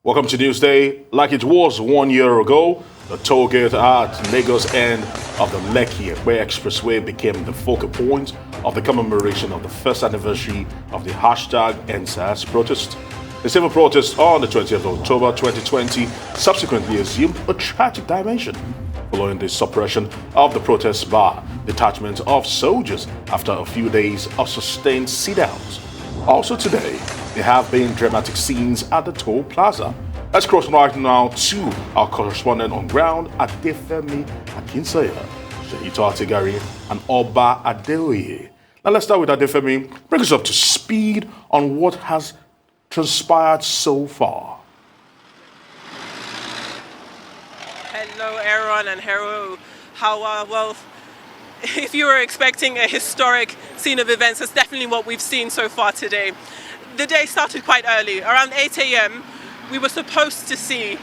Welcome to Newsday. Like it was 1 year ago, the toll gate at Lagos end of the Lekki Expressway became the focal point of the commemoration of the first anniversary of the hashtag #EndSARS protest. The civil protest on the 20th of October 2020 subsequently assumed a tragic dimension following the suppression of the protest by detachment of soldiers after a few days of sustained sit-downs. Also today, there have been dramatic scenes at the toll plaza. Let's cross right now to our correspondent on ground, Adefemi Akinsanya, Shehito Atigari, and Oba Adeoye. Now let's start with Adefemi. Bring us up to speed on what has transpired so far. Hello, Aaron and Hero. Well, if you were expecting a historic scene of events, that's definitely what we've seen so far today. The day started quite early. Around 8 a.m., we were supposed to see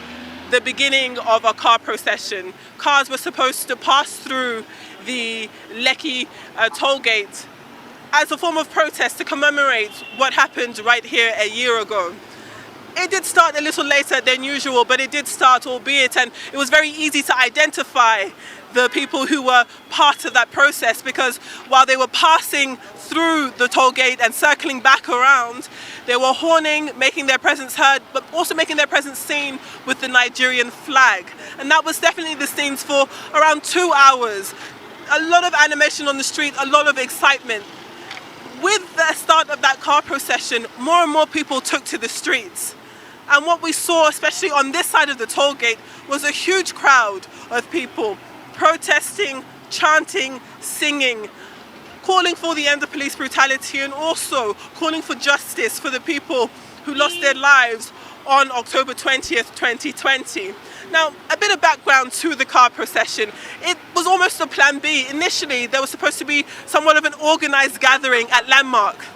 the beginning of a car procession. Cars were supposed to pass through the Lekki toll gate as a form of protest to commemorate what happened right here a year ago. It did start a little later than usual, but it did start, albeit, and it was very easy to identify the people who were part of that process, because while they were passing through the toll gate and circling back around, they were horning, making their presence heard, but also making their presence seen with the Nigerian flag. And that was definitely the scenes for around 2 hours. A lot of animation on the street, a lot of excitement. With the start of that car procession, more and more people took to the streets. And what we saw, especially on this side of the toll gate, was a huge crowd of people protesting, chanting, singing, calling for the end of police brutality, and also calling for justice for the people who lost their lives on October 20th, 2020. Now, a bit of background to the car procession. It was almost a plan B. Initially, there was supposed to be somewhat of an organized gathering at Landmark.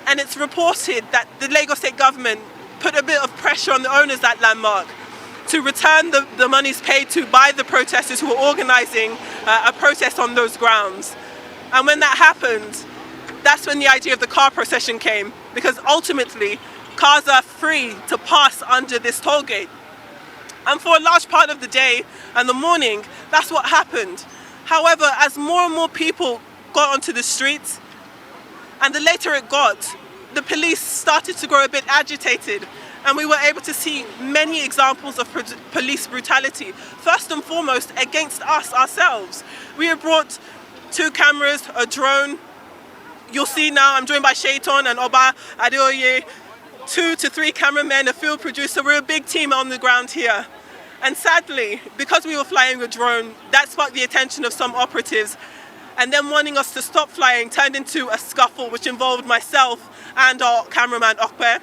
And it's reported that the Lagos State government put a bit of pressure on the owners at Landmark to return the monies paid to by the protesters who were organizing a protest on those grounds. And when that happened, that's when the idea of the car procession came, because ultimately, cars are free to pass under this toll gate. And for a large part of the day and the morning, that's what happened. However, as more and more people got onto the streets, and the later it got, the police started to grow a bit agitated, and we were able to see many examples of police brutality, first and foremost against us ourselves. We have brought 2 cameras, a drone. You'll see now I'm joined by Shaiton and Oba Adeoye, 2 to 3 cameramen, a field producer. We're a big team on the ground here. And sadly, because we were flying a drone, that sparked the attention of some operatives, and then wanting us to stop flying turned into a scuffle which involved myself and our cameraman Okpe.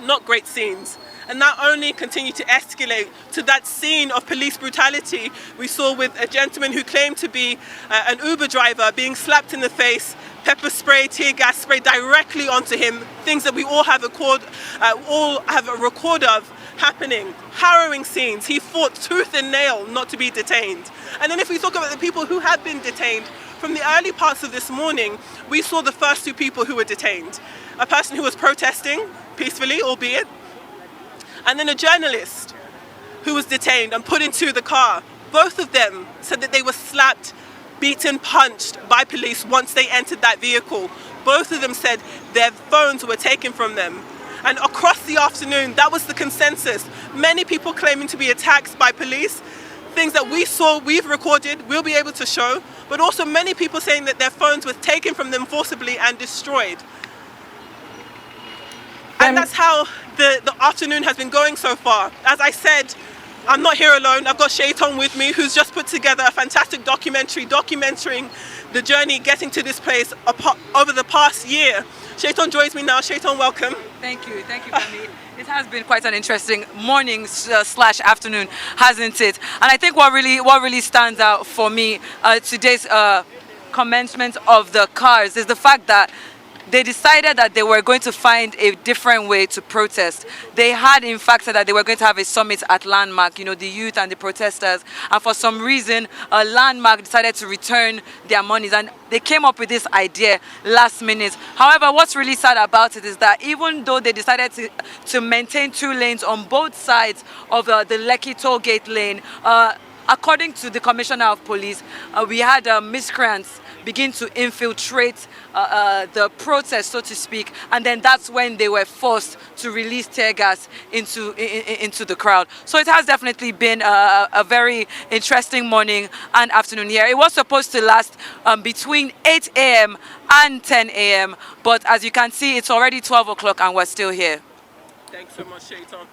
Not great scenes. And that only continued to escalate to that scene of police brutality we saw with a gentleman who claimed to be an Uber driver being slapped in the face, pepper spray, tear gas spray directly onto him, things that we all have a record of happening. Harrowing scenes. He fought tooth and nail not to be detained. And then if we talk about the people who have been detained, from the early parts of this morning, we saw the first 2 people who were detained. A person who was protesting peacefully, albeit, and then a journalist who was detained and put into the car. Both of them said that they were slapped, beaten, punched by police once they entered that vehicle. Both of them said their phones were taken from them. And across the afternoon, that was the consensus. Many people claiming to be attacked by police, things that we saw, we've recorded, we'll be able to show, but also many people saying that their phones were taken from them forcibly and destroyed. And that's how the afternoon has been going so far. As I said, I'm not here alone. I've got Shaiton with me, who's just put together a fantastic documentary documenting the journey getting to this place over the past year. Shaiton joins me now. Shaiton, welcome. Thank you, Femi. It has been quite an interesting morning slash afternoon, hasn't it? And I think what really stands out for me today's commencement of the cars is the fact that they decided that they were going to find a different way to protest. They had, in fact, said that they were going to have a summit at Landmark, the youth and the protesters, and for some reason, Landmark decided to return their monies, and they came up with this idea last minute. However, what's really sad about it is that even though they decided to maintain 2 lanes on both sides of the Lekki toll gate lane, according to the Commissioner of Police, we had miscreants begin to infiltrate the protest, so to speak, and then that's when they were forced to release tear gas into the crowd. So it has definitely been a very interesting morning and afternoon here. It was supposed to last between 8 a.m. and 10 a.m., but as you can see, it's already 12 o'clock and we're still here. Thanks so much, Shaitan.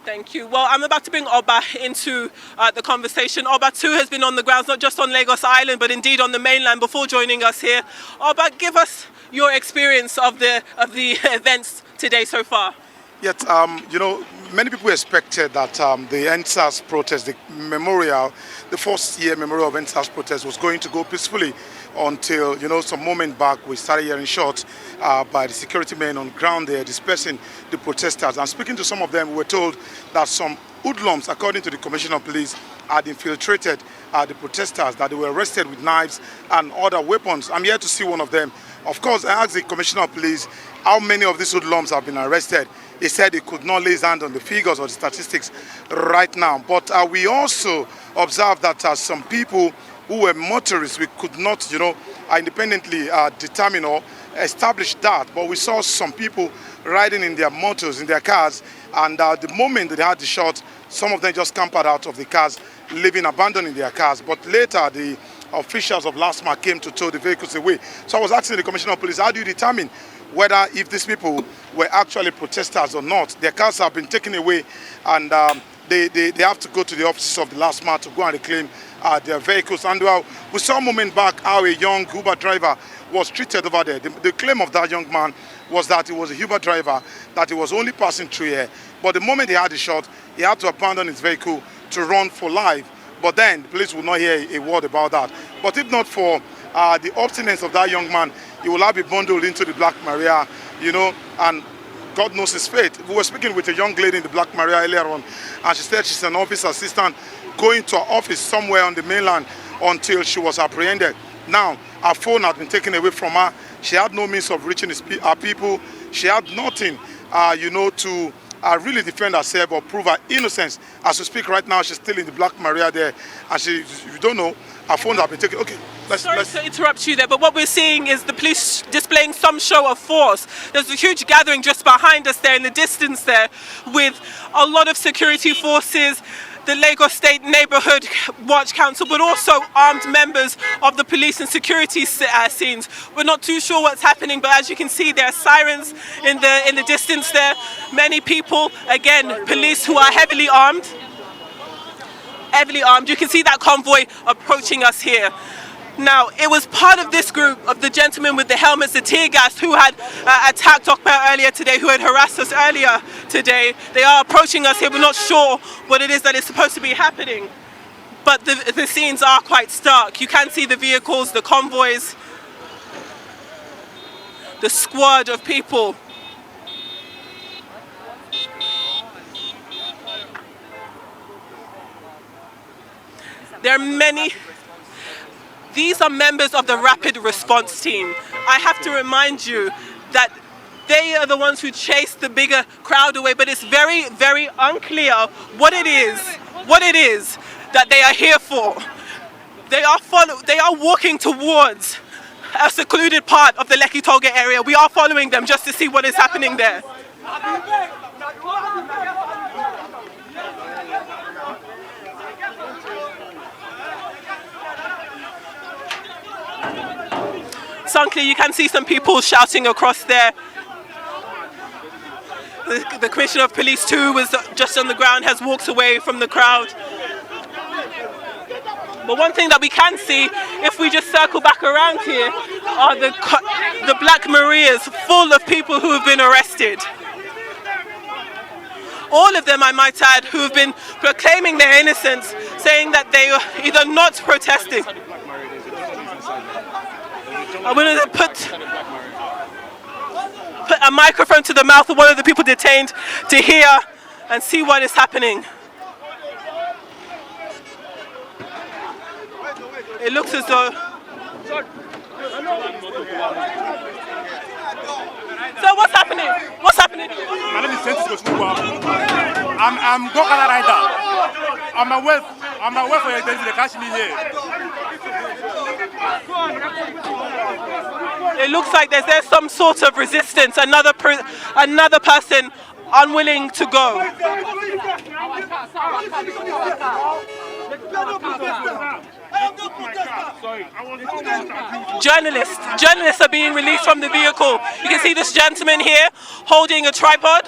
Thank you. Well, I'm about to bring Oba into the conversation. Oba too has been on the grounds, not just on Lagos Island, but indeed on the mainland before joining us here. Oba, give us your experience of the events today so far. Yet, many people expected that the NSAS protest, the memorial, the first year memorial of NSAS protest was going to go peacefully until, some moment back we started hearing shots by the security men on ground there dispersing the protesters. And speaking to some of them, we were told that some hoodlums, according to the Commissioner of Police, had infiltrated the protesters, that they were arrested with knives and other weapons. I'm here to see one of them. Of course, I asked the Commissioner of Police how many of these hoodlums have been arrested. He said he could not lay his hand on the figures or the statistics right now. But we also observed that some people who were motorists, we could not, independently determine or establish that. But we saw some people riding in their motors, in their cars, and the moment that they had the shot, some of them just scampered out of the cars, leaving, abandoning their cars. But later, the officials of LASMA came to tow the vehicles away. So I was asking the Commissioner of Police, how do you determine whether if these people were actually protesters or not? Their cars have been taken away, and they have to go to the offices of the LASMA to go and reclaim their vehicles. And we saw a moment back how a young Uber driver was treated over there. The claim of that young man was that he was a Uber driver, that he was only passing through here. But the moment he had the shot, he had to abandon his vehicle to run for life. But then the police would not hear a word about that. But if not for the obstinance of that young man, he will have been bundled into the Black Maria, and God knows his fate. We were speaking with a young lady in the Black Maria earlier on, and she said she's an office assistant going to her office somewhere on the mainland until she was apprehended. Now, her phone had been taken away from her. She had no means of reaching her people. She had nothing, to really defend herself or prove her innocence. As we speak right now, she's still in the Black Maria there, and you don't know, her phone has been taken. Okay, Sorry to interrupt you there, but what we're seeing is the police displaying some show of force. There's a huge gathering just behind us there in the distance there with a lot of security forces, the Lagos State Neighbourhood Watch Council, but also armed members of the police and security scenes. We're not too sure what's happening, but as you can see, there are sirens in the distance there. Many people, again, police who are heavily armed. You can see that convoy approaching us here. Now, it was part of this group of the gentlemen with the helmets, the tear gas, who had attacked Okpa earlier today, who had harassed us earlier today. They are approaching us here. We're not sure what it is that is supposed to be happening, but the scenes are quite stark. You can see the vehicles, the convoys, the squad of people. There are many. These are members of the rapid response team. I have to remind you that they are the ones who chase the bigger crowd away, but it's very, very unclear what it is that they are here for. They are walking towards a secluded part of the Lekki Tollgate area. We are following them just to see what is happening there. Sunkly, you can see some people shouting across there. The Commissioner of Police too was just on the ground, has walked away from the crowd. But one thing that we can see, if we just circle back around here, are the Black Marias full of people who have been arrested. All of them, I might add, who have been proclaiming their innocence, saying that they were either not protesting. I'm going to put... microphone to the mouth of one of the people detained to hear and see what is happening. It looks as though... So what's happening? What's happening? My name is Sentis Kostuwa. I'm Gokala rider. On my way for your interview, they catch me here. It looks like there's some sort of resistance. Another person unwilling to go. Journalists are being released from the vehicle. You can see this gentleman here holding a tripod.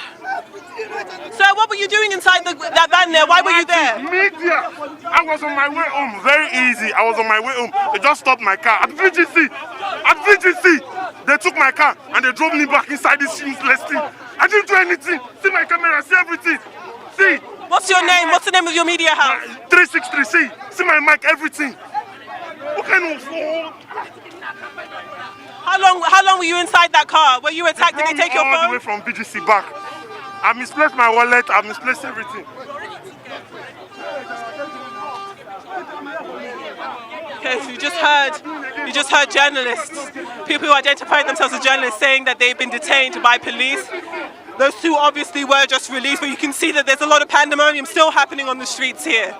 Sir, what were you doing inside that van there? Why were you there? Media. I was on my way home. Very easy. I was on my way home. They just stopped my car at VGC. At VGC, they took my car and they drove me back inside this useless thing. I didn't do anything. See my camera. See everything. See. What's your name? What's the name of your media house? 363. See my mic. Everything. What kind of phone? How long were you inside that car? Were you attacked? Did they take your phone? All the way from BGC back. I misplaced my wallet. I misplaced everything. Okay, so you just heard journalists, people who identified themselves as journalists, saying that they've been detained by police. Those two obviously were just released, but you can see that there's a lot of pandemonium still happening on the streets here.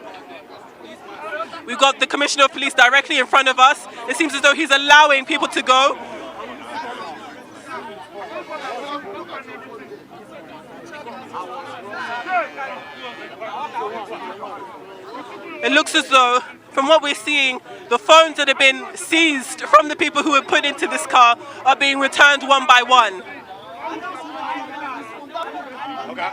We've got the Commissioner of Police directly in front of us. It seems as though he's allowing people to go. It looks as though, from what we're seeing, the phones that have been seized from the people who were put into this car are being returned one by one. Okay.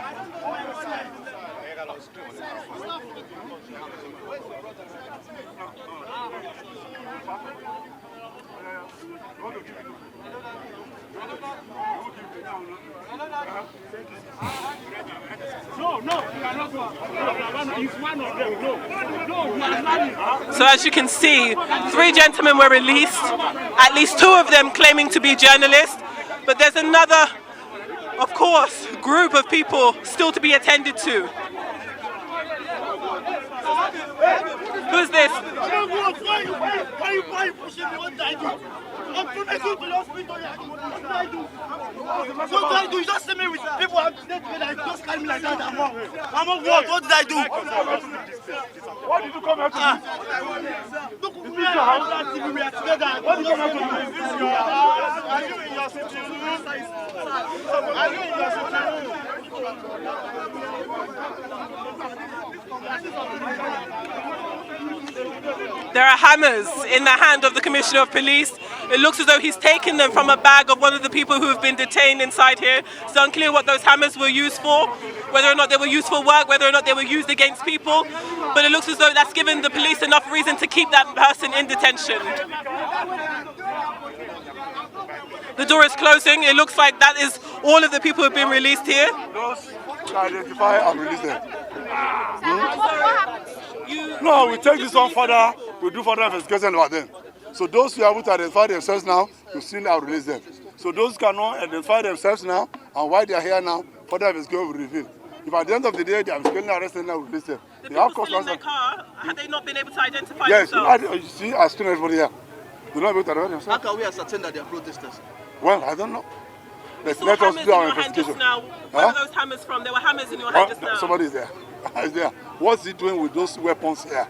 So as you can see, 3 gentlemen were released, at least 2 of them claiming to be journalists, but there's another, of course, group of people still to be attended to. Who's this? Why you pushing me? What did I do? I'm coming to the hospital. What did I do? What did I do? You just see me with people and they just carry me like that. I'm on what? What did I do? Why did you come here to me? Look, we are together. What did you come here to me? Are you in your situation? Are you in your situation? There are hammers in the hand of the Commissioner of Police. It looks as though he's taken them from a bag of one of the people who have been detained inside here. It's unclear what those hammers were used for, whether or not they were used for work, whether or not they were used against people. But it looks as though that's given the police enough reason to keep that person in detention. The door is closing. It looks like that is all of the people who have been released here. Those to identify and release them. No, we take this one further. We do further investigation about them. So those who are able to identify themselves now, we still now release them. So those who cannot identify themselves now and why they are here now, further investigation will reveal. If at the end of the day they are mistakenly arrested, now we release them. The people still in their car, had they not been able to identify themselves? Yes, you see, I still everybody here. They're not able to identify themselves. How can we ascertain that they are protesters? Well, I don't know. Let Let us do our investigation. Now. Where are those hammers from? There were hammers in your hand just now. Somebody is there. Is there. What's he doing with those weapons here?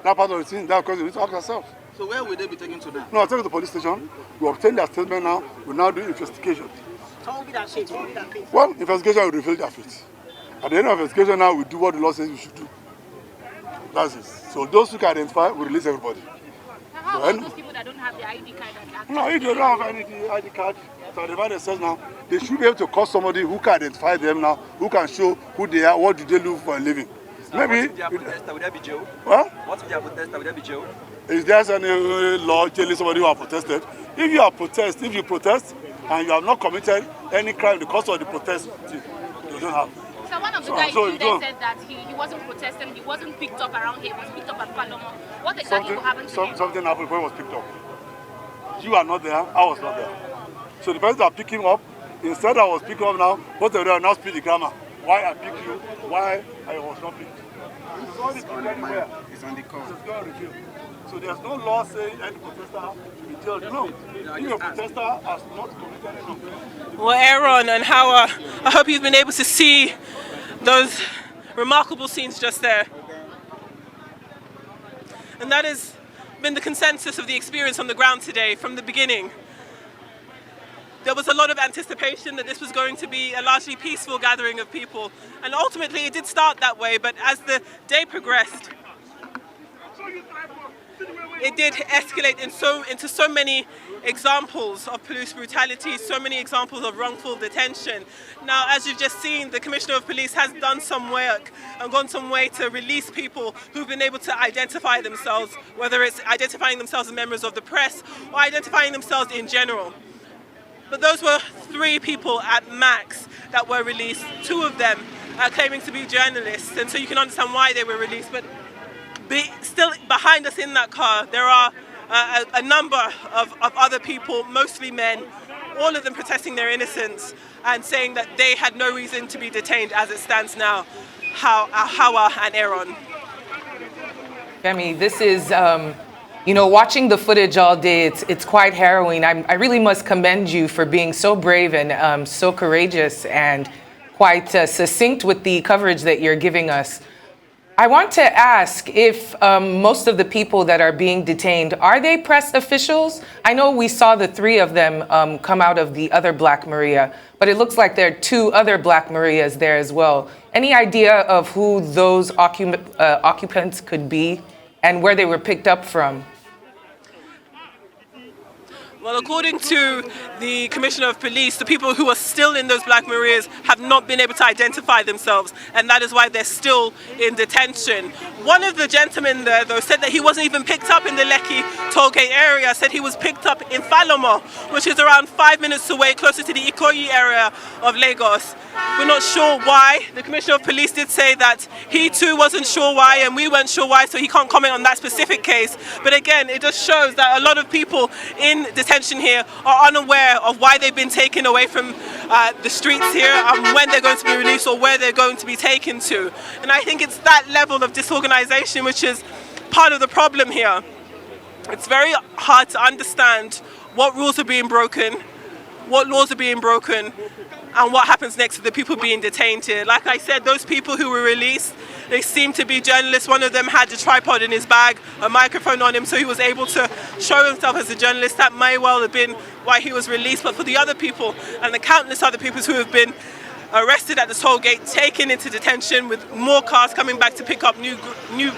That part of the thing, that because we need to ask ourselves. So where will they be taken to now? No, I'll take it to the police station. We obtain their statement now. We now do investigation. Well, investigation will reveal their fate. At the end of investigation now, we do what the law says we should do. That's it. So those who can identify, we release everybody. How about those people that don't have the ID card? No, if they don't have any ID card to identify themselves now, they should be able to call somebody who can identify them now, who can show who they are, what do they do for a living. So maybe. What if they are protester? Would there be jail? What? What if they are protester? Would there be jail? Is there any law telling somebody who have protested? If you protest and you have not committed any crime because of the protest, you don't have. So one of the guys said that he wasn't protesting, he wasn't picked up around here, he was picked up at Palomo. What exactly happened to him? Something happened when he was picked up. You are not there, I was not there. So the person that picked him up Instead, I was picked up now. Both of them now speak the grammar. Why I picked you, why I was not picked. It's on the call. So there's no law saying any protester should be jailed. You know, if a protester has not committed any offense. Well, Aaron and Hawa, I hope you've been able to see those remarkable scenes just there. And that has been the consensus of the experience on the ground today from the beginning. There was a lot of anticipation that this was going to be a largely peaceful gathering of people. And ultimately it did start that way, but as the day progressed, it did escalate into so many examples of police brutality, so many examples of wrongful detention. Now, as you've just seen, the Commissioner of Police has done some work and gone some way to release people who've been able to identify themselves, whether it's identifying themselves as members of the press or identifying themselves in general. But those were 3 people at max that were released. 2 of them claiming to be journalists, and so you can understand why they were released. But still behind us in that car, there are a number of other people, mostly men, all of them protesting their innocence and saying that they had no reason to be detained as it stands now. Hawa and Aaron. Femi, this is, watching the footage all day, it's quite harrowing. I really must commend you for being so brave and so courageous and quite succinct with the coverage that you're giving us. I want to ask if most of the people that are being detained, are they press officials? I know we saw the 3 of them come out of the other Black Maria, but it looks like there are 2 other Black Marias there as well. Any idea of who those occupants could be and where they were picked up from? Well, according to the Commissioner of Police, the people who are still in those Black Marias have not been able to identify themselves, and that is why they're still in detention. One of the gentlemen there, though, said that he wasn't even picked up in the Lekki tollgate area, said he was picked up in Falomo, which is around 5 minutes away, closer to the Ikoyi area of Lagos. We're not sure why. The Commissioner of Police did say that he too wasn't sure why, and we weren't sure why, so he can't comment on that specific case. But again, it just shows that a lot of people in detention here are unaware of why they've been taken away from the streets here and when they're going to be released or where they're going to be taken to. And I think it's that level of disorganization which is part of the problem here. It's very hard to understand what rules are being broken, what laws are being broken, and what happens next to the people being detained here. Like I said, those people who were released, they seem to be journalists. One of them had a tripod in his bag, a microphone on him, so he was able to show himself as a journalist. That may well have been why he was released. But for the other people and the countless other people who have been arrested at the toll gate, taken into detention with more cars coming back to pick up new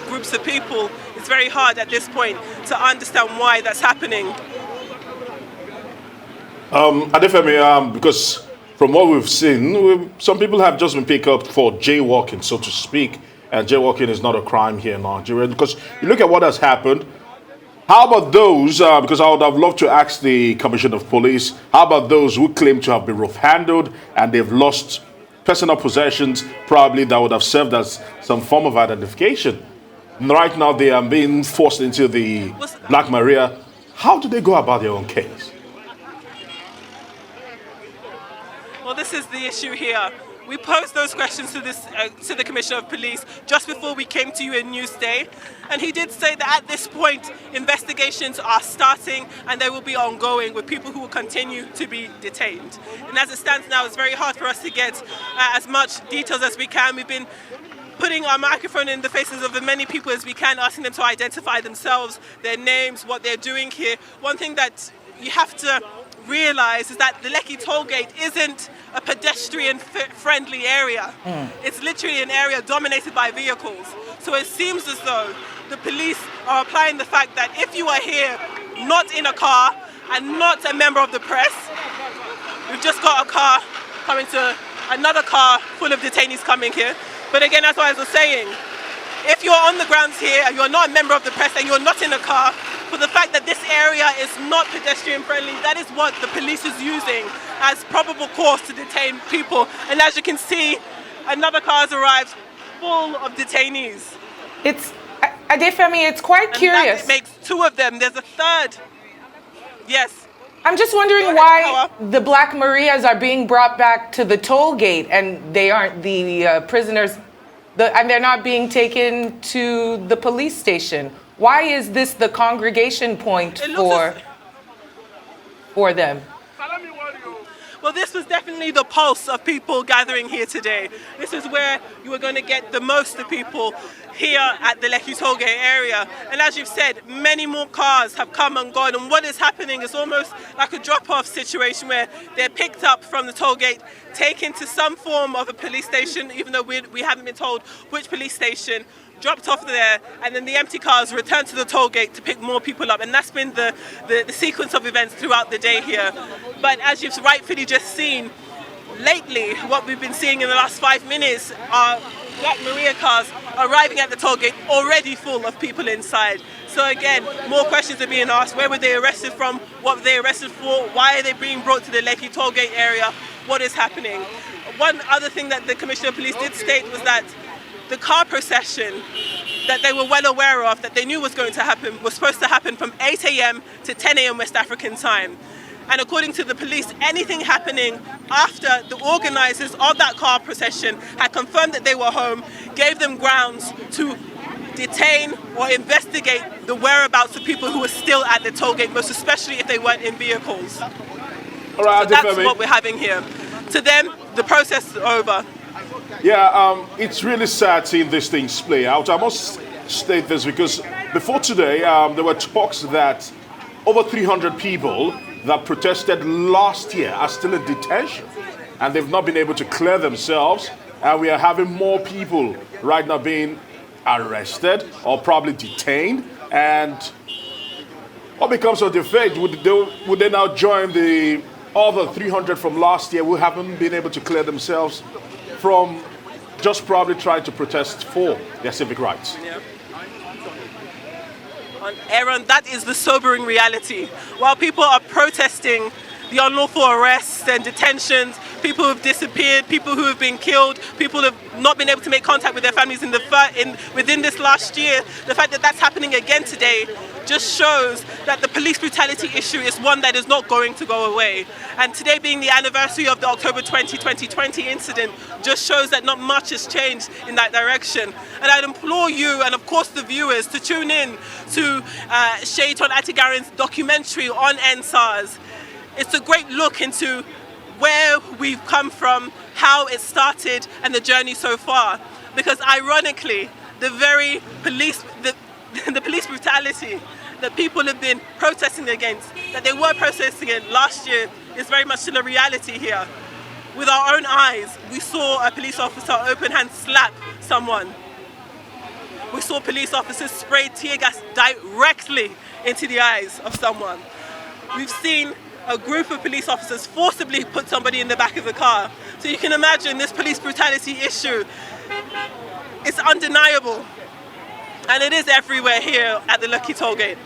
groups of people, it's very hard at this point to understand why that's happening. Adefemi, because from what we've seen, some people have just been picked up for jaywalking, so to speak. And jaywalking is not a crime here in Nigeria. Because you look at what has happened. How about those, because I would have loved to ask the Commissioner of Police, how about those who claim to have been rough-handled and they've lost personal possessions, probably that would have served as some form of identification? Right now, they are being forced into the Black Maria. How do they go about their own case? Well, this is the issue here. We posed those questions to the Commissioner of Police just before we came to you in Newsday, and he did say that at this point investigations are starting and they will be ongoing with people who will continue to be detained. And as it stands now, it's very hard for us to get as much details as we can. We've been putting our microphone in the faces of as many people as we can, asking them to identify themselves, their names, what they're doing here. One thing that you have to realize is that the Lekki tollgate isn't a pedestrian-friendly area. It's literally an area dominated by vehicles. So it seems as though the police are applying the fact that if you are here not in a car and not a member of the press, we've just got a car coming to another car full of detainees coming here. But again, that's what I was saying. If you're on the grounds here and you're not a member of the press and you're not in a car, for the fact that this area is not pedestrian friendly, that is what the police is using as probable cause to detain people. And as you can see, another car has arrived full of detainees. Adefemi, it's quite curious. That makes 2 of them. There's a third. Yes. I'm just wondering why the Black Marias are being brought back to the toll gate and they aren't the prisoners, and they're not being taken to the police station. Why is this the congregation point for them? Well, this was definitely the pulse of people gathering here today. This is where you were going to get the most of people here at the Lekki tollgate area. And as you've said, many more cars have come and gone. And what is happening is almost like a drop-off situation where they're picked up from the tollgate, taken to some form of a police station, even though we haven't been told which police station, dropped off there, and then the empty cars returned to the toll gate to pick more people up. And that's been the sequence of events throughout the day here. But as you've rightfully just seen, lately what we've been seeing in the last 5 minutes are Black Maria cars arriving at the toll gate already full of people inside. So again, more questions are being asked. Where were they arrested from? What were they arrested for? Why are they being brought to the Lekki toll gate area? What is happening? One other thing that the Commissioner of Police did state was that the car procession that they were well aware of, that they knew was going to happen, was supposed to happen from 8 a.m. to 10 a.m. West African time. And according to the police, anything happening after the organisers of that car procession had confirmed that they were home, gave them grounds to detain or investigate the whereabouts of people who were still at the toll gate, most especially if they weren't in vehicles. All right, so that's what we're having here. To them, the process is over. Yeah, it's really sad seeing these things play out. I must state this because before today, there were talks that over 300 people that protested last year are still in detention and they've not been able to clear themselves. And we are having more people right now being arrested or probably detained. And what becomes of their fate? Would they now join the other 300 from last year who haven't been able to clear themselves from just probably trying to protest for their civic rights? Yeah. Aaron, that is the sobering reality. While people are protesting the unlawful arrests and detentions, people who have disappeared, people who have been killed, people who have not been able to make contact with their families within this last year, the fact that that's happening again today just shows that the police brutality issue is one that is not going to go away. And today being the anniversary of the October 2020 incident just shows that not much has changed in that direction. And I'd implore you and of course the viewers to tune in to Shaitan Atigarin's documentary on NSARS. It's a great look into where we've come from, how it started and the journey so far. Because ironically, the very police, the police brutality that people have been protesting against, that they were protesting against last year, is very much still a reality here. With our own eyes, we saw a police officer open hand slap someone. We saw police officers spray tear gas directly into the eyes of someone. We've seen a group of police officers forcibly put somebody in the back of the car. So you can imagine this police brutality issue, it's undeniable. And it is everywhere here at the Lekki tollgate.